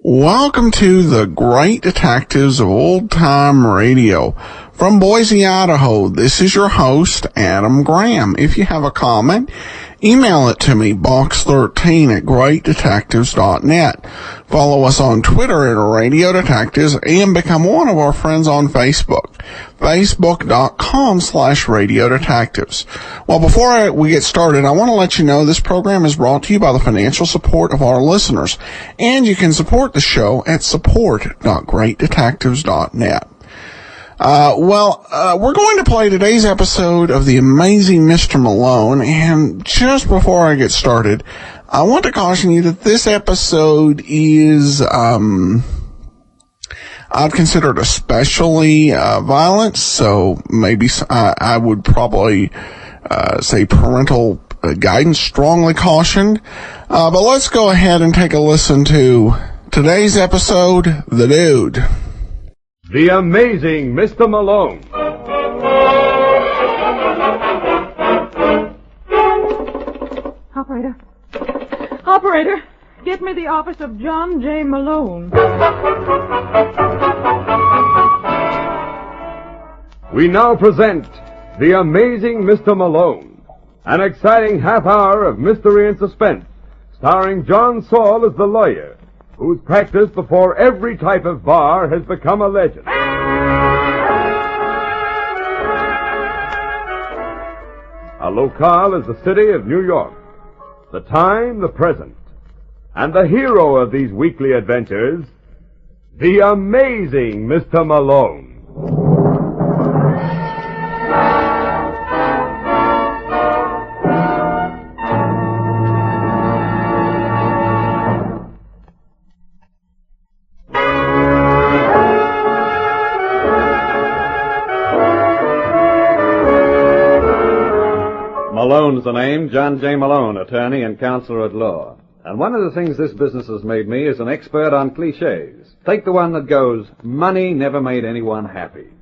Welcome to the Great Detectives of Old Time Radio. From Boise, Idaho, this is your host, Adam Graham. If you have a comment, email it to me, box13@greatdetectives.net. Follow us on Twitter at Radio Detectives and become one of our friends on Facebook, facebook.com/Radio Detectives. Well, before we get started, I want to let you know this program is brought to you by the financial support of our listeners, and you can support the show at support.greatdetectives.net. We're going to play today's episode of The Amazing Mr. Malone, and just before I get started, I want to caution you that this episode is, I'd consider it especially violent, so maybe I would probably say parental guidance strongly cautioned. But let's go ahead and take a listen to today's episode, The Dude. The Amazing Mr. Malone. Operator, get me the office of John J. Malone. We now present The Amazing Mr. Malone, an exciting half hour of mystery and suspense, starring John Saul as the lawyer, whose practice before every type of bar has become a legend. Our locale is the city of New York. The time, the present. And the hero of these weekly adventures, the amazing Mr. Malone. Malone's the name, John J. Malone, attorney and counselor at law. And one of the things this business has made me is an expert on cliches. Take the one that goes, money never made anyone happy.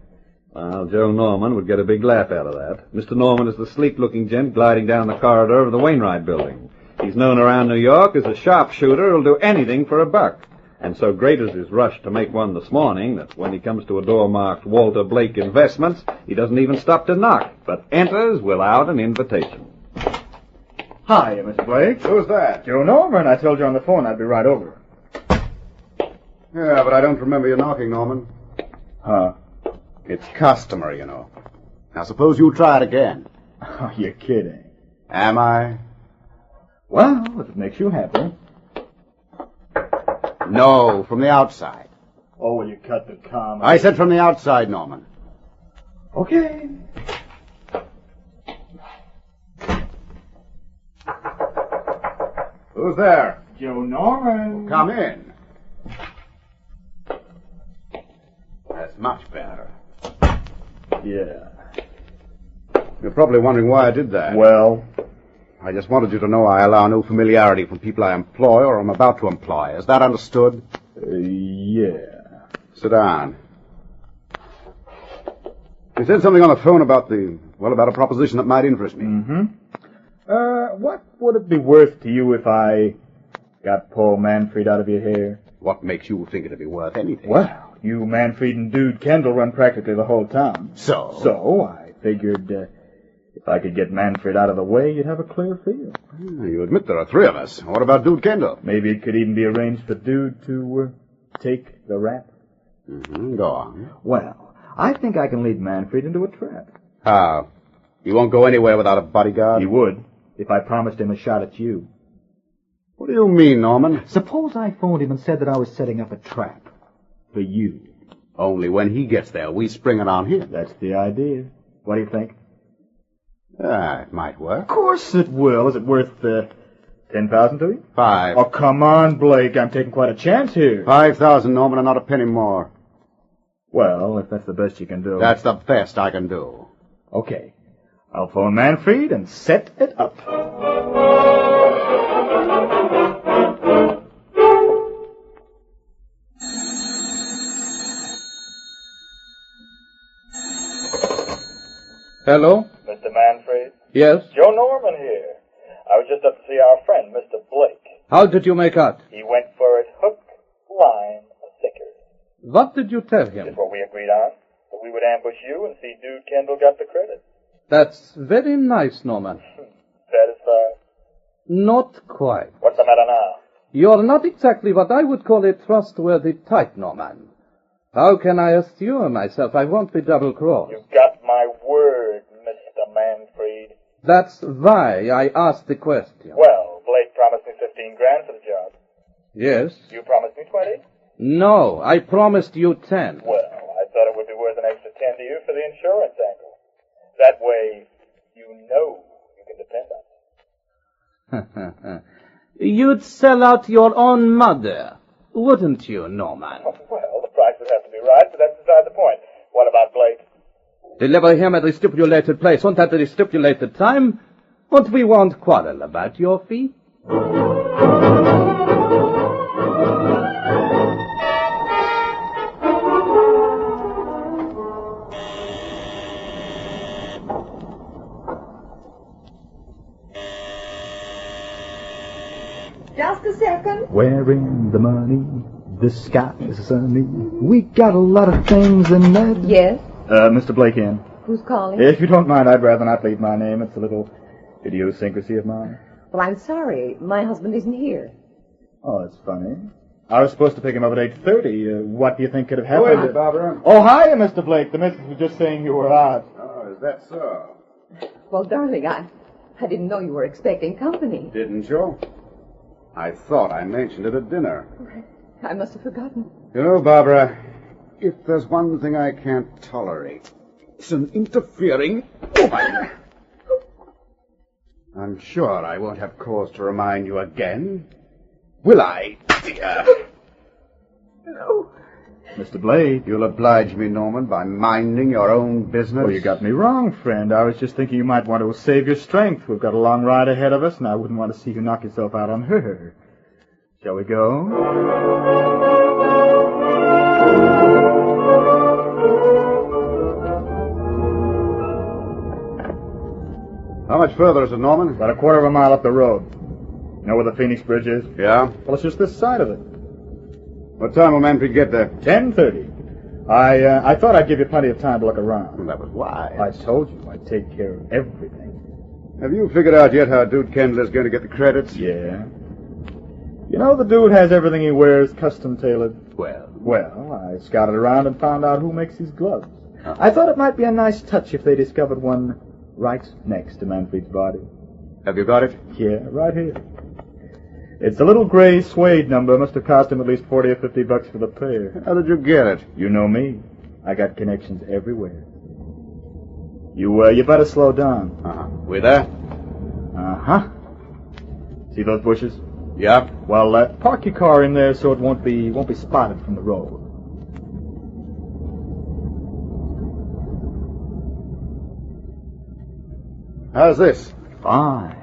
Well, Joe Norman would get a big laugh out of that. Mr. Norman is the sleek-looking gent gliding down the corridor of the Wainwright building. He's known around New York as a sharpshooter who'll do anything for a buck. And so great is his rush to make one this morning that when he comes to a door marked Walter Blake Investments, he doesn't even stop to knock, but enters without an invitation. Hi, Mr. Blake. Who's that? Joe Norman. I told you on the phone I'd be right over. Yeah, but I don't remember you knocking, Norman. Huh? It's customary, you know. Now, suppose you try it again. Oh, you're kidding. Am I? Well, if it makes you happy. No, from the outside. Oh, will you cut the comment? I said from the outside, Norman. Okay. Who's there? Joe Norman. Come in. That's much better. Yeah. You're probably wondering why I did that. Well? I just wanted you to know I allow no familiarity from people I employ or am about to employ. Is that understood? Yeah. Sit down. You said something on the phone about about a proposition that might interest me. Mm-hmm. What would it be worth to you if I got Paul Manfred out of your hair? What makes you think it'd be worth anything? Well, you, Manfred, and Dude Kendall run practically the whole town. So I figured if I could get Manfred out of the way, you'd have a clear field. You admit there are three of us. What about Dude Kendall? Maybe it could even be arranged for Dude to take the rap. Mm-hmm. Go on. Well, I think I can lead Manfred into a trap. How? He won't go anywhere without a bodyguard? He would, if I promised him a shot at you. What do you mean, Norman? Suppose I phoned him and said that I was setting up a trap for you. Only when he gets there, we spring it on him. That's the idea. What do you think? It might work. Of course it will. Is it worth $10,000 to you? 5. Oh, come on, Blake. I'm taking quite a chance here. 5,000, Norman, and not a penny more. Well, if that's the best you can do. That's the best I can do. Okay. I'll phone Manfred and set it up. Hello? Mr. Manfred? Yes? Joe Norman here. I was just up to see our friend, Mr. Blake. How did you make out? He went for it hook, line, and sinker. What did you tell him? Just what we agreed on. That we would ambush you and see Dude Kendall got the credit. That's very nice, Norman. Satisfied? Not quite. What's the matter now? You're not exactly what I would call a trustworthy type, Norman. How can I assure myself I won't be double-crossed? You got my word, Mr. Manfred. That's why I asked the question. Well, Blake promised me $15,000 for the job. Yes? You promised me 20? No, I promised you 10. Well, I thought it would be worth an extra 10 to you for the insurance angle. That way, you know you can depend on it. You'd sell out your own mother, wouldn't you, Norman? Well, the price would have to be right, but that's beside the point. What about Blake? Deliver him at the stipulated place and at the stipulated time, and we won't quarrel about your fee. Just a second. Wearing the money, the sky is sunny. We got a lot of things in that. Yes? Mr. Blake in. Who's calling? If you don't mind, I'd rather not leave my name. It's a little idiosyncrasy of mine. Well, I'm sorry. My husband isn't here. Oh, that's funny. I was supposed to pick him up at 8:30. What do you think could have Who happened? is it, Barbara? Oh, hi, Mr. Blake. The missus was just saying you were out. Oh, is that so? Well, darling, I didn't know you were expecting company. Didn't you? I thought I mentioned it at dinner. I must have forgotten. You know, Barbara, if there's one thing I can't tolerate, it's an interfering woman. I'm sure I won't have cause to remind you again. Will I, dear? No. Mr. Blake. You'll oblige me, Norman, by minding your own business. Well, you got me wrong, friend. I was just thinking you might want to save your strength. We've got a long ride ahead of us, and I wouldn't want to see you knock yourself out on her. Shall we go? How much further is it, Norman? About a quarter of a mile up the road. You know where the Phoenix Bridge is? Yeah? Well, it's just this side of it. What time will Manfred get there? 10:30. I thought I'd give you plenty of time to look around. Well, that was wise. I told you I'd take care of everything. Have you figured out yet how Dude Kendall is going to get the credits? Yeah. You know, the dude has everything he wears custom tailored. Well, I scouted around and found out who makes his gloves. I thought it might be a nice touch if they discovered one right next to Manfred's body. Have you got it? Yeah, right here. It's a little gray suede number. Must have cost him at least $40 or $50 for the pair. How did you get it? You know me. I got connections everywhere. You better slow down. We there? Uh-huh. See those bushes? Yeah. Well, park your car in there so it won't be spotted from the road. How's this? Fine.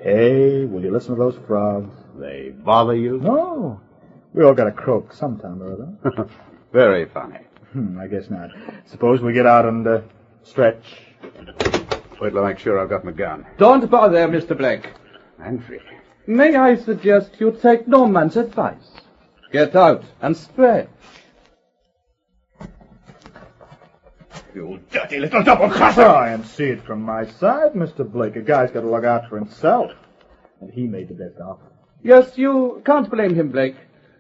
Hey, will you listen to those frogs? They bother you? No. We all got a croak sometime or other. Very funny. I guess not. Suppose we get out and stretch. Wait till I make sure I've got my gun. Don't bother, Mr. Blake. Manfred. May I suggest you take Norman's advice? Get out and stretch. You dirty little double-crosser! I am see it from my side, Mr. Blake. A guy's got to look out for himself. And he made the best offer. Yes, you can't blame him, Blake.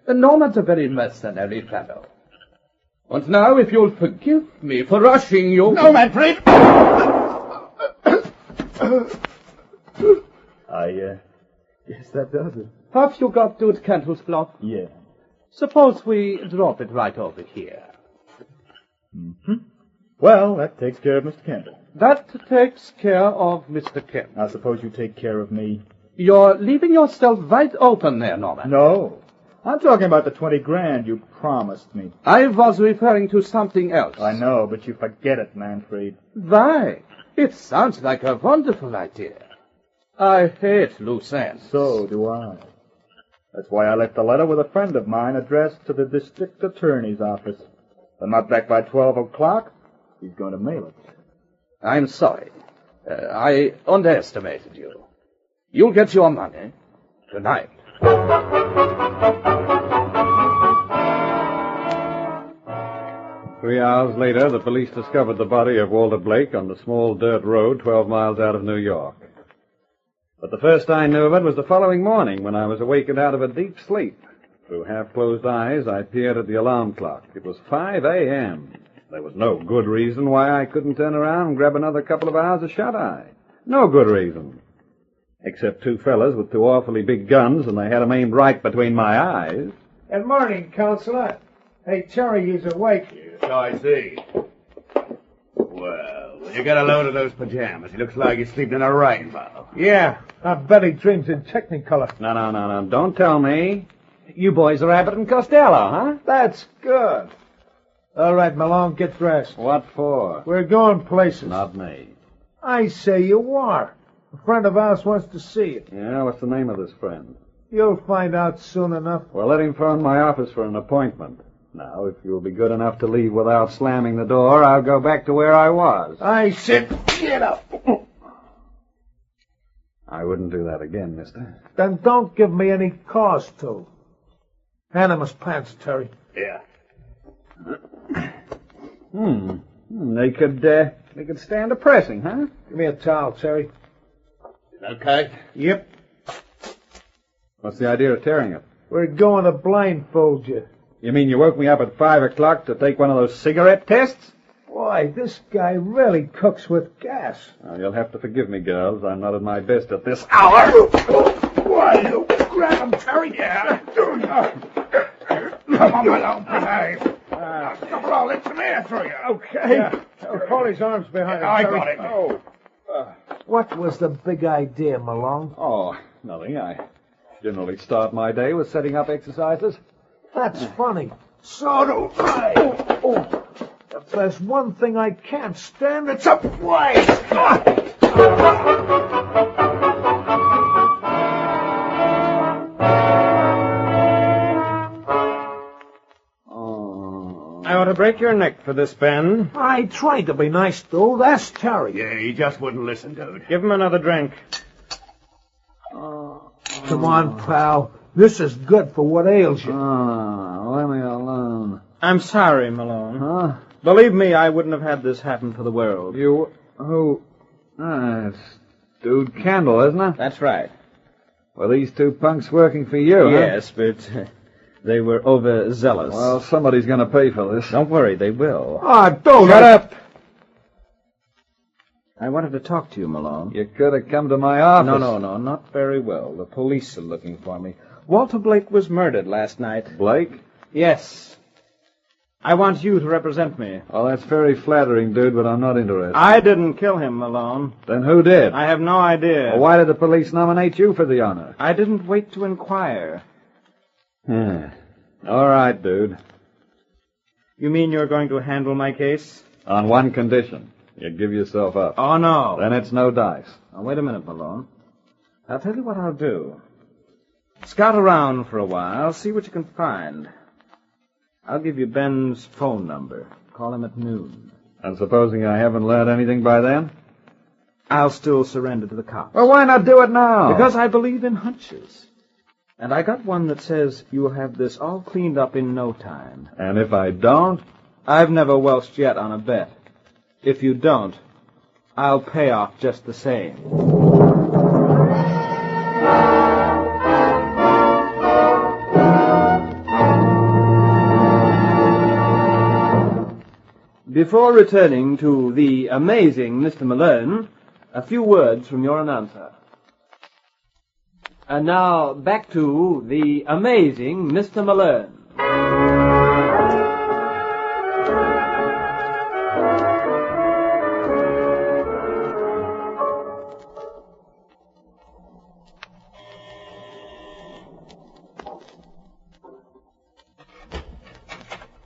Norman's a very mercenary fellow. And now, if you'll forgive me for rushing you... No, Manfred! Yes, that does it. Have you got Dude Kendall's block? Yeah. Suppose we drop it right over here. Mm-hmm. Well, that takes care of Mr. Kendall. That takes care of Mr. Kemp. I suppose you take care of me. You're leaving yourself wide open there, Norman. No. I'm talking about the 20 grand you promised me. I was referring to something else. I know, but you forget it, Manfred. Why? It sounds like a wonderful idea. I hate loose ends. So do I. That's why I left a letter with a friend of mine addressed to the district attorney's office. If I'm not back by 12 o'clock, he's going to mail it. I'm sorry. I underestimated you. You'll get your money tonight. 3 hours later, the police discovered the body of Walter Blake on the small dirt road 12 miles out of New York. But the first I knew of it was the following morning when I was awakened out of a deep sleep. Through half-closed eyes, I peered at the alarm clock. It was 5 a.m. There was no good reason why I couldn't turn around and grab another couple of hours of shut-eye. No good reason. Except two fellas with two awfully big guns, and they had 'em aimed right between my eyes. Good morning, Counselor. Hey, Terry, he's awake. Yes, I see. Well, you got a load of those pajamas. He looks like he's sleeping in a rainbow. Yeah, I bet he dreams in Technicolor. No. Don't tell me. You boys are Abbott and Costello, huh? That's good. All right, Malone, get dressed. What for? We're going places. Not me. I say you are. A friend of ours wants to see you. Yeah, what's the name of this friend? You'll find out soon enough. Well, let him phone my office for an appointment. Now, if you'll be good enough to leave without slamming the door, I'll go back to where I was. I said, get up. I wouldn't do that again, mister. Then don't give me any cause to. Hand him his pants, Terry. Yeah. They could stand a pressing, huh? Give me a towel, Terry. Okay. Yep. What's the idea of tearing it? We're going to blindfold you. You mean you woke me up at 5 o'clock to take one of those cigarette tests? Boy, this guy really cooks with gas. Well, you'll have to forgive me, girls. I'm not at my best at this hour. Why, you grab him, Terry. Yeah. Come on, Malone, behave. Don't roll it. Come here, through you. Okay. Yeah. Call his arms behind him, I Terry. got it. Oh. What was the big idea, Malone? Oh, nothing. I generally start my day with setting up exercises. That's funny. So do I. If there's one thing I can't stand, it's a fight. I ought to break your neck for this, Ben. I tried to be nice, though. That's Terry. Yeah, he just wouldn't listen, dude. Give him another drink. Come on, pal. This is good for what ails you. Let me alone. I'm sorry, Malone. Huh? Believe me, I wouldn't have had this happen for the world. You... Who... it's Dude Kendall, isn't it? That's right. Well, these two punks working for you, Yes, but they were overzealous. Well, somebody's going to pay for this. Don't worry, they will. Don't Shut up! I wanted to talk to you, Malone. You could have come to my office. No, not very well. The police are looking for me. Walter Blake was murdered last night. Blake? Yes. I want you to represent me. Well, that's very flattering, dude, but I'm not interested. I didn't kill him, Malone. Then who did? I have no idea. Well, why did the police nominate you for the honor? I didn't wait to inquire. All right, dude. You mean you're going to handle my case? On one condition. You give yourself up. Oh, no. Then it's no dice. Now, wait a minute, Malone. I'll tell you what I'll do. Scout around for a while, see what you can find. I'll give you Ben's phone number. Call him at noon. And supposing I haven't learned anything by then? I'll still surrender to the cops. Well, why not do it now? Because I believe in hunches. And I got one that says you'll have this all cleaned up in no time. And if I don't? I've never welched yet on a bet. If you don't, I'll pay off just the same. Before returning to the amazing Mr. Malone, a few words from your announcer. And now, back to the amazing Mr. Malone.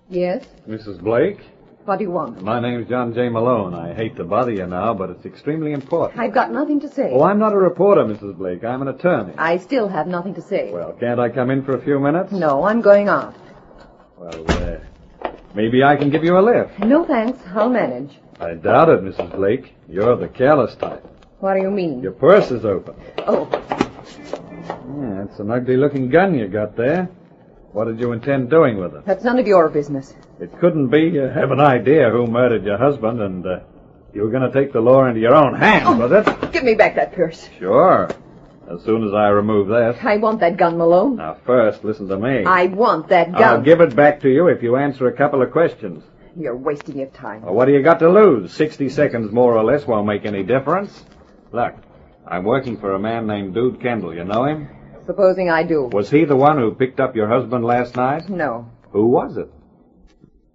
Yes? Mrs. Blake? What do you want? My name's John J. Malone. I hate to bother you now, but it's extremely important. I've got nothing to say. Oh, I'm not a reporter, Mrs. Blake. I'm an attorney. I still have nothing to say. Well, can't I come in for a few minutes? No, I'm going out. Well, maybe I can give you a lift. No, thanks. I'll manage. I doubt it, Mrs. Blake. You're the careless type. What do you mean? Your purse is open. Oh. Yeah, it's an ugly-looking gun you got there. What did you intend doing with it? That's none of your business. It couldn't be. You have an idea who murdered your husband, and you were going to take the law into your own hands with it. Give me back that purse. Sure. As soon as I remove this. I want that gun, Malone. Now, first, listen to me. I want that gun. I'll give it back to you if you answer a couple of questions. You're wasting your time. Well, what do you got to lose? 60 seconds more or less won't make any difference. Look, I'm working for a man named Dude Kendall. You know him? Supposing I do. Was he the one who picked up your husband last night? No. Who was it?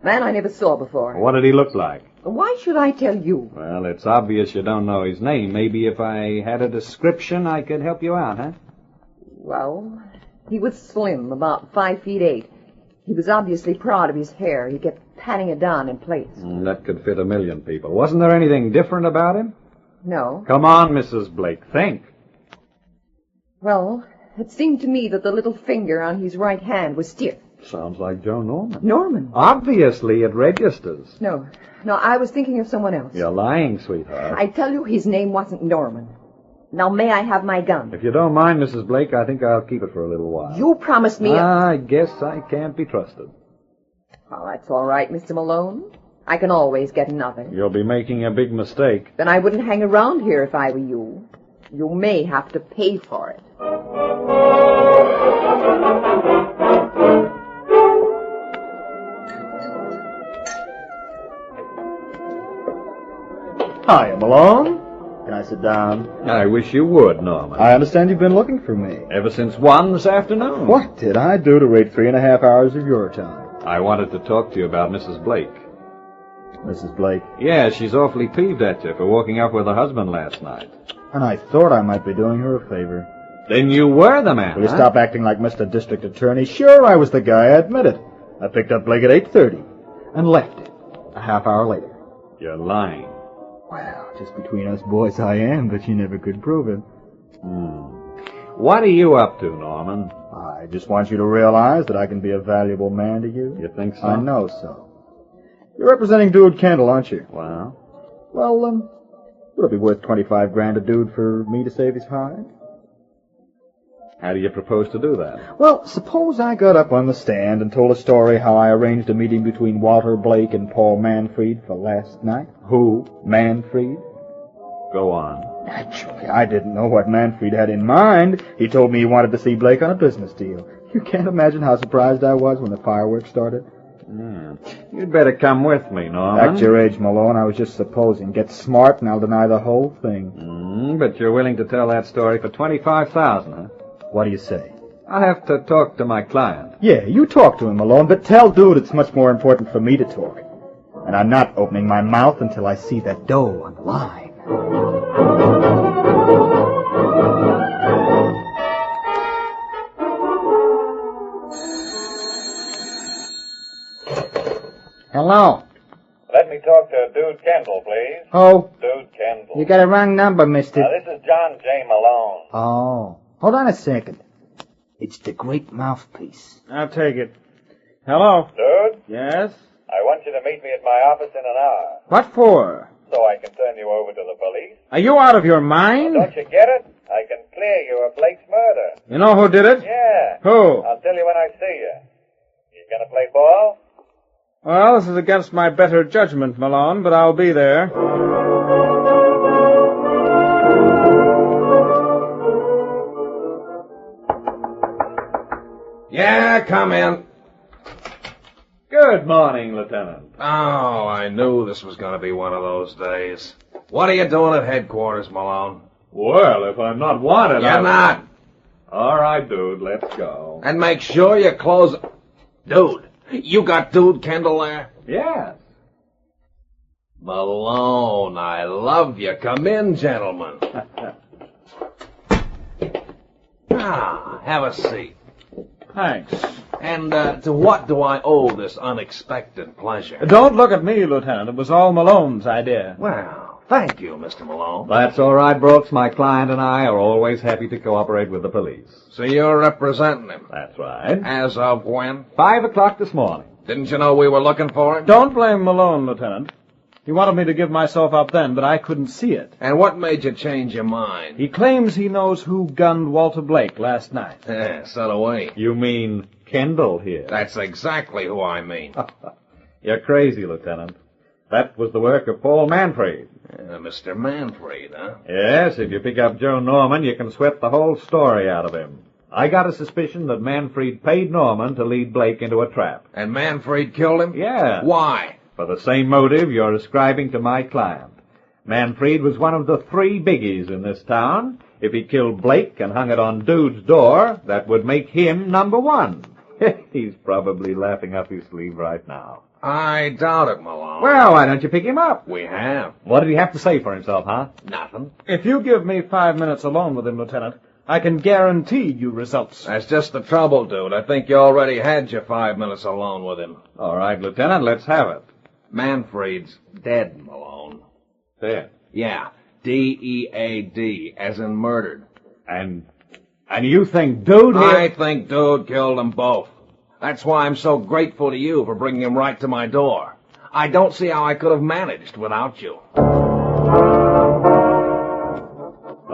Man I never saw before. What did he look like? Why should I tell you? Well, it's obvious you don't know his name. Maybe if I had a description, I could help you out, huh? Well, he was slim, about 5'8". He was obviously proud of his hair. He kept patting it down in plaits. That could fit a million people. Wasn't there anything different about him? No. Come on, Mrs. Blake, think. Well, it seemed to me that the little finger on his right hand was stiff. Sounds like Joe Norman. Norman? Obviously, it registers. No, I was thinking of someone else. You're lying, sweetheart. I tell you, his name wasn't Norman. Now, may I have my gun? If you don't mind, Mrs. Blake, I think I'll keep it for a little while. You promised me I guess I can't be trusted. Well, that's all right, Mr. Malone. I can always get another. You'll be making a big mistake. Then I wouldn't hang around here if I were you. You may have to pay for it. Hiya, Malone. Can I sit down? I wish you would, Norman. I understand you've been looking for me. Ever since 1 this afternoon. What did I do to rate 3.5 hours of your time? I wanted to talk to you about Mrs. Blake. Mrs. Blake? Yeah, she's awfully peeved at you for walking off with her husband last night. And I thought I might be doing her a favor. Then you were the man, Will you stop acting like Mr. District Attorney? Sure, I was the guy, I admit it. I picked up Blake at 8:30 and left it a half hour later. You're lying. Well, just between us boys I am, but you never could prove it. What are you up to, Norman? I just want you to realize that I can be a valuable man to you. You think so? I know so. You're representing Dude Kendall, aren't you? Well? Well, would it be worth 25 grand a dude for me to save his hide? How do you propose to do that? Well, suppose I got up on the stand and told a story how I arranged a meeting between Walter Blake and Paul Manfred for last night. Who? Manfred. Go on. Naturally, I didn't know what Manfred had in mind. He told me he wanted to see Blake on a business deal. You can't imagine how surprised I was when the fireworks started. You'd better come with me, Norman. At your age, Malone, I was just supposing. Get smart and I'll deny the whole thing. But you're willing to tell that story for $25,000, huh? What do you say? I'll have to talk to my client. Yeah, you talk to him, Malone, but tell Dude it's much more important for me to talk. And I'm not opening my mouth until I see that dough on the line. Hello. Let me talk to Dude Kendall, please. Oh. Dude Kendall. You got a wrong number, mister. This is John J. Malone. Oh. Hold on a second. It's the great mouthpiece. I'll take it. Hello? Dude? Yes? I want you to meet me at my office in an hour. What for? So I can turn you over to the police. Are you out of your mind? Don't you get it? I can clear you of Blake's murder. You know who did it? Yeah. Who? I'll tell you when I see you. You gonna play ball? Well, this is against my better judgment, Malone, but I'll be there. Yeah, come in. Good morning, Lieutenant. Oh, I knew this was going to be one of those days. What are you doing at headquarters, Malone? Well, if I'm not wanted, You're not. All right, Dude, let's go. And make sure you close... Dude, you got Dude Kendall there? Yes. Malone, I love you. Come in, gentlemen. Have a seat. Thanks. And to what do I owe this unexpected pleasure? Don't look at me, Lieutenant. It was all Malone's idea. Well, thank you, Mr. Malone. That's all right, Brooks. My client and I are always happy to cooperate with the police. So you're representing him? That's right. As of when? 5 o'clock this morning. Didn't you know we were looking for him? Don't blame Malone, Lieutenant. He wanted me to give myself up then, but I couldn't see it. And what made you change your mind? He claims he knows who gunned Walter Blake last night. Yeah, so do we. You mean Kendall here? That's exactly who I mean. You're crazy, Lieutenant. That was the work of Paul Manfred. Mr. Manfred, huh? Yes, if you pick up Joe Norman, you can sweat the whole story out of him. I got a suspicion that Manfred paid Norman to lead Blake into a trap. And Manfred killed him? Yeah. Why? For the same motive you're ascribing to my client. Manfred was one of the 3 biggies in this town. If he killed Blake and hung it on Dude's door, that would make him number 1. He's probably laughing up his sleeve right now. I doubt it, Malone. Well, why don't you pick him up? We have. What did he have to say for himself, huh? Nothing. If you give me 5 minutes alone with him, Lieutenant, I can guarantee you results. That's just the trouble, dude. I think you already had your 5 minutes alone with him. All right, Lieutenant, let's have it. Manfred's dead, Malone. Dead? Yeah. D-E-A-D, as in murdered. And you think Dude here... I think Dude killed them both. That's why I'm so grateful to you for bringing him right to my door. I don't see how I could have managed without you.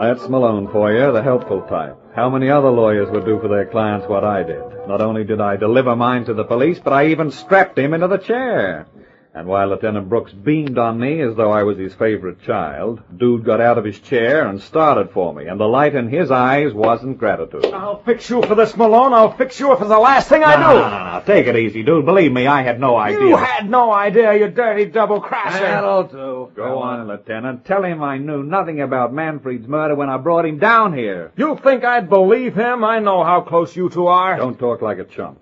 That's Malone for you, the helpful type. How many other lawyers would do for their clients what I did? Not only did I deliver mine to the police, but I even strapped him into the chair. And while Lieutenant Brooks beamed on me as though I was his favorite child, Dude got out of his chair and started for me, and the light in his eyes wasn't gratitude. I'll fix you for this, Malone. I'll fix you for the last thing I do. No. Take it easy, Dude. Believe me, I had no idea. You had no idea, you dirty double-crosser. That'll do. Go on, Lieutenant. Tell him I knew nothing about Manfred's murder when I brought him down here. You think I'd believe him? I know how close you two are. Don't talk like a chump.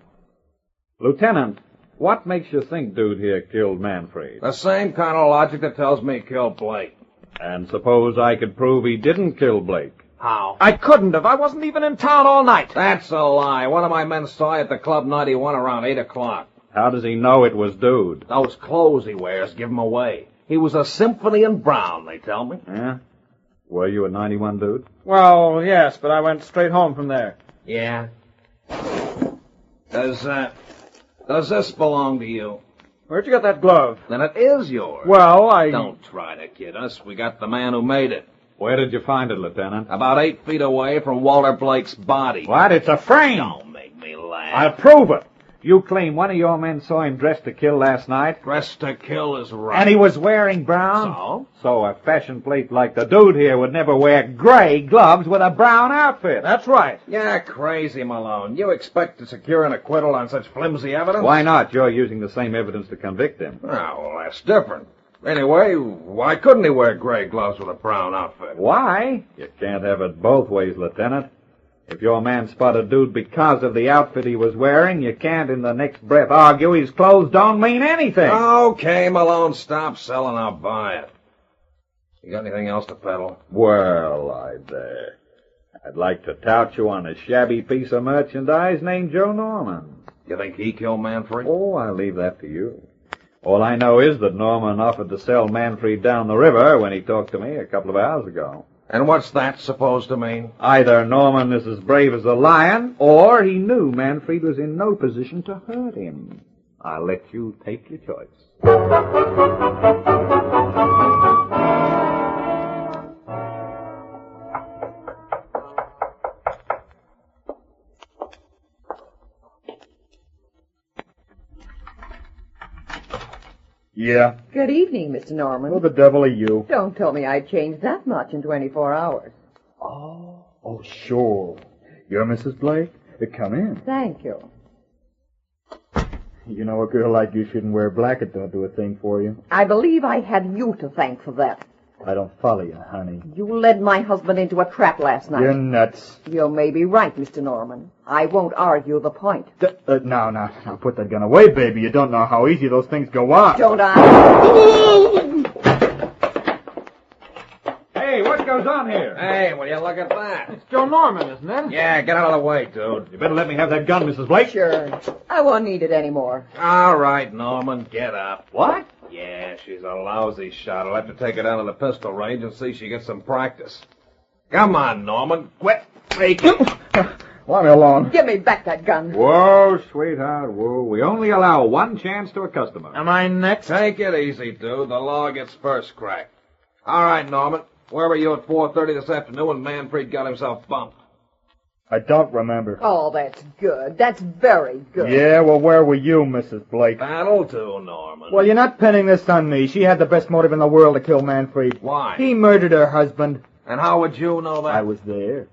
Lieutenant, what makes you think Dude here killed Manfred? The same kind of logic that tells me he killed Blake. And suppose I could prove he didn't kill Blake? How? I couldn't have. I wasn't even in town all night. That's a lie. One of my men saw you at the Club 91 around 8 o'clock. How does he know it was Dude? Those clothes he wears give him away. He was a symphony in brown, they tell me. Yeah? Were you at 91, Dude? Well, yes, but I went straight home from there. Yeah? Does this belong to you? Where'd you get that glove? Then it is yours. Well, Don't try to kid us. We got the man who made it. Where did you find it, Lieutenant? About 8 feet away from Walter Blake's body. What? It's a frame! Don't make me laugh. I'll prove it. You claim one of your men saw him dressed to kill last night? Dressed to kill is right. And he was wearing brown? So? So a fashion plate like the Dude here would never wear gray gloves with a brown outfit. That's right. You're crazy, Malone. You expect to secure an acquittal on such flimsy evidence? Why not? You're using the same evidence to convict him. Oh, well, that's different. Anyway, why couldn't he wear gray gloves with a brown outfit? Why? You can't have it both ways, Lieutenant. If your man spotted Dude because of the outfit he was wearing, you can't in the next breath argue his clothes don't mean anything. Okay, Malone, stop selling. I'll buy it. You got anything else to peddle? Well, I'd like to tout you on a shabby piece of merchandise named Joe Norman. You think he killed Manfred? Oh, I'll leave that to you. All I know is that Norman offered to sell Manfred down the river when he talked to me a couple of hours ago. And what's that supposed to mean? Either Norman is as brave as a lion, or he knew Manfred was in no position to hurt him. I'll let you take your choice. Yeah. Good evening, Mr. Norman. Who the devil are you? Don't tell me I changed that much in 24 hours. Oh, sure. You're Mrs. Blake? Come in. Thank you. You know, a girl like you shouldn't wear black. It don't do a thing for you. I believe I had you to thank for that. I don't follow you, honey. You led my husband into a trap last night. You're nuts. You may be right, Mr. Norman. I won't argue the point. Now, put that gun away, baby. You don't know how easy those things go off. Don't I? Hey, what goes goes on here? Hey, will you look at that? It's Joe Norman, isn't it? Yeah, get out of the way, dude. You better let me have that gun, Mrs. Blake. Sure. I won't need it anymore. All right, Norman, get up. What? Yeah, she's a lousy shot. I'll have to take her down to the pistol range and see she gets some practice. Come on, Norman. Quit faking. Leave me alone. Give me back that gun. Whoa, sweetheart, whoa. We only allow one chance to a customer. Am I next? Take it easy, dude. The law gets first crack. All right, Norman. Where were you at 4:30 this afternoon when Manfred got himself bumped? I don't remember. Oh, that's good. That's very good. Yeah, well, where were you, Mrs. Blake? That'll do, Norman. Well, you're not pinning this on me. She had the best motive in the world to kill Manfred. Why? He murdered her husband. And how would you know that? I was there.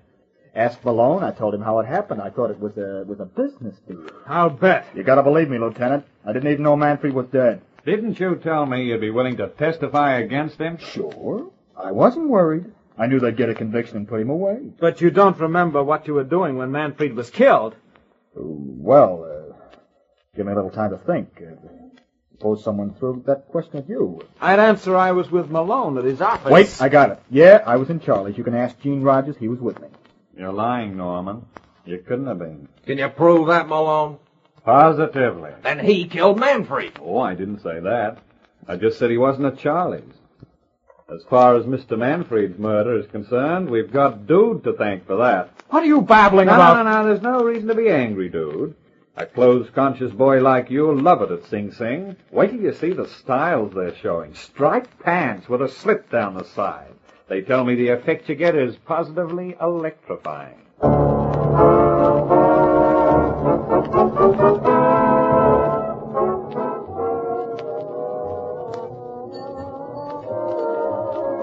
Asked Malone. I told him how it happened. I thought it was a business deal. I'll bet. You gotta believe me, Lieutenant. I didn't even know Manfred was dead. Didn't you tell me you'd be willing to testify against him? Sure. I wasn't worried. I knew they'd get a conviction and put him away. But you don't remember what you were doing when Manfred was killed. Well, give me a little time to think. Suppose someone threw that question at you. I'd answer I was with Malone at his office. Wait, I got it. Yeah, I was in Charlie's. You can ask Gene Rogers. He was with me. You're lying, Norman. You couldn't have been. Can you prove that, Malone? Positively. Then he killed Manfred. Oh, I didn't say that. I just said he wasn't at Charlie's. As far as Mr. Manfred's murder is concerned, we've got Dude to thank for that. What are you babbling about? No, there's no reason to be angry, Dude. A clothes-conscious boy like you'll love it at Sing Sing. Wait till you see the styles they're showing. Striped pants with a slit down the side. They tell me the effect you get is positively electrifying.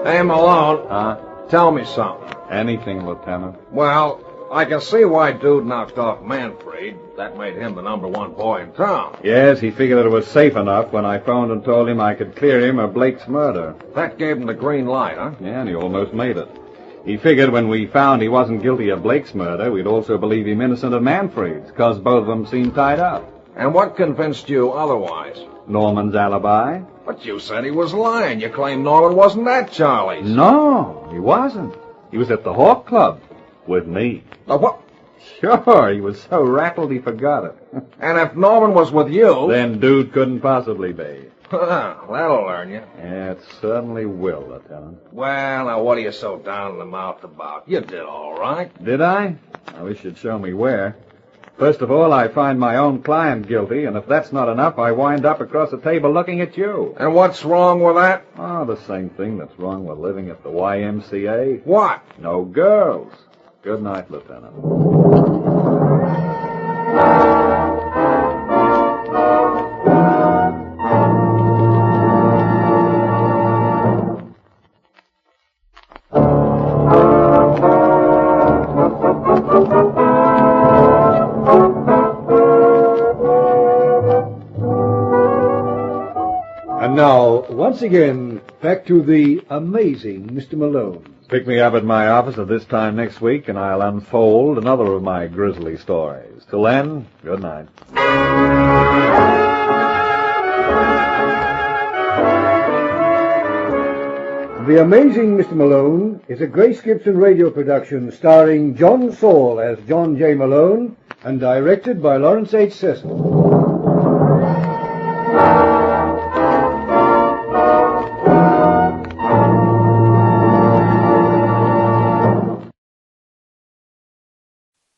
Hey, Malone. Tell me something. Anything, Lieutenant. Well, I can see why Dude knocked off Manfred. That made him the #1 boy in town. Yes, he figured it was safe enough when I phoned and told him I could clear him of Blake's murder. That gave him the green light, huh? Yeah, and he almost made it. He figured when we found he wasn't guilty of Blake's murder, we'd also believe him innocent of Manfred's, because both of them seemed tied up. And what convinced you otherwise? Norman's alibi? But you said he was lying. You claimed Norman wasn't at Charlie's. No, he wasn't. He was at the Hawk Club with me. What? Sure, he was so rattled he forgot it. And if Norman was with you... Then Dude couldn't possibly be. That'll learn you. Yeah, it certainly will, Lieutenant. Well, now what are you so down in the mouth about? You did all right. Did I? I wish you'd show me where. First of all, I find my own client guilty, and if that's not enough, I wind up across the table looking at you. And what's wrong with that? Oh, the same thing that's wrong with living at the YMCA. What? No girls. Good night, Lieutenant. And now, once again, back to the amazing Mr. Malone. Pick me up at my office at this time next week, and I'll unfold another of my grisly stories. Till then, good night. The Amazing Mr. Malone is a Grace Gibson radio production starring John Saul as John J. Malone and directed by Lawrence H. Cecil.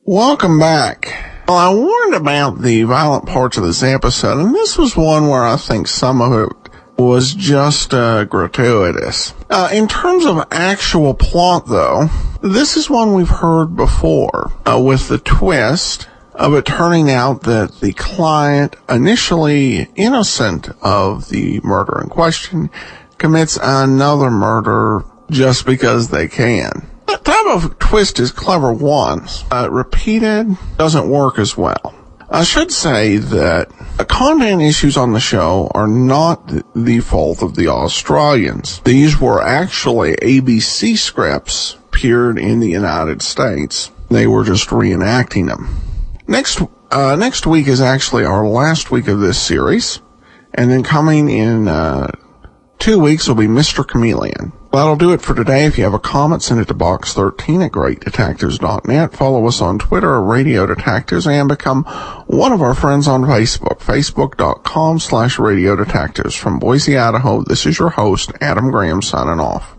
Welcome back. Well, I warned about the violent parts of this episode, and this was one where I think some of it was just gratuitous. In terms of actual plot, though, this is one we've heard before, with the twist of it turning out that the client, initially innocent of the murder in question, commits another murder just because they can. That type of twist is clever once. Repeated doesn't work as well. I should say that content issues on the show are not the fault of the Australians. These were actually ABC scripts appeared in the United States. They were just reenacting them. Next week is actually our last week of this series. And then coming in 2 weeks will be Mr. Chameleon. That'll do it for today. If you have a comment, send it to box13 at greatdetectives.net. Follow us on Twitter at Radio Detectives and become one of our friends on Facebook, facebook.com/Radio Detectives. From Boise, Idaho, this is your host, Adam Graham, signing off.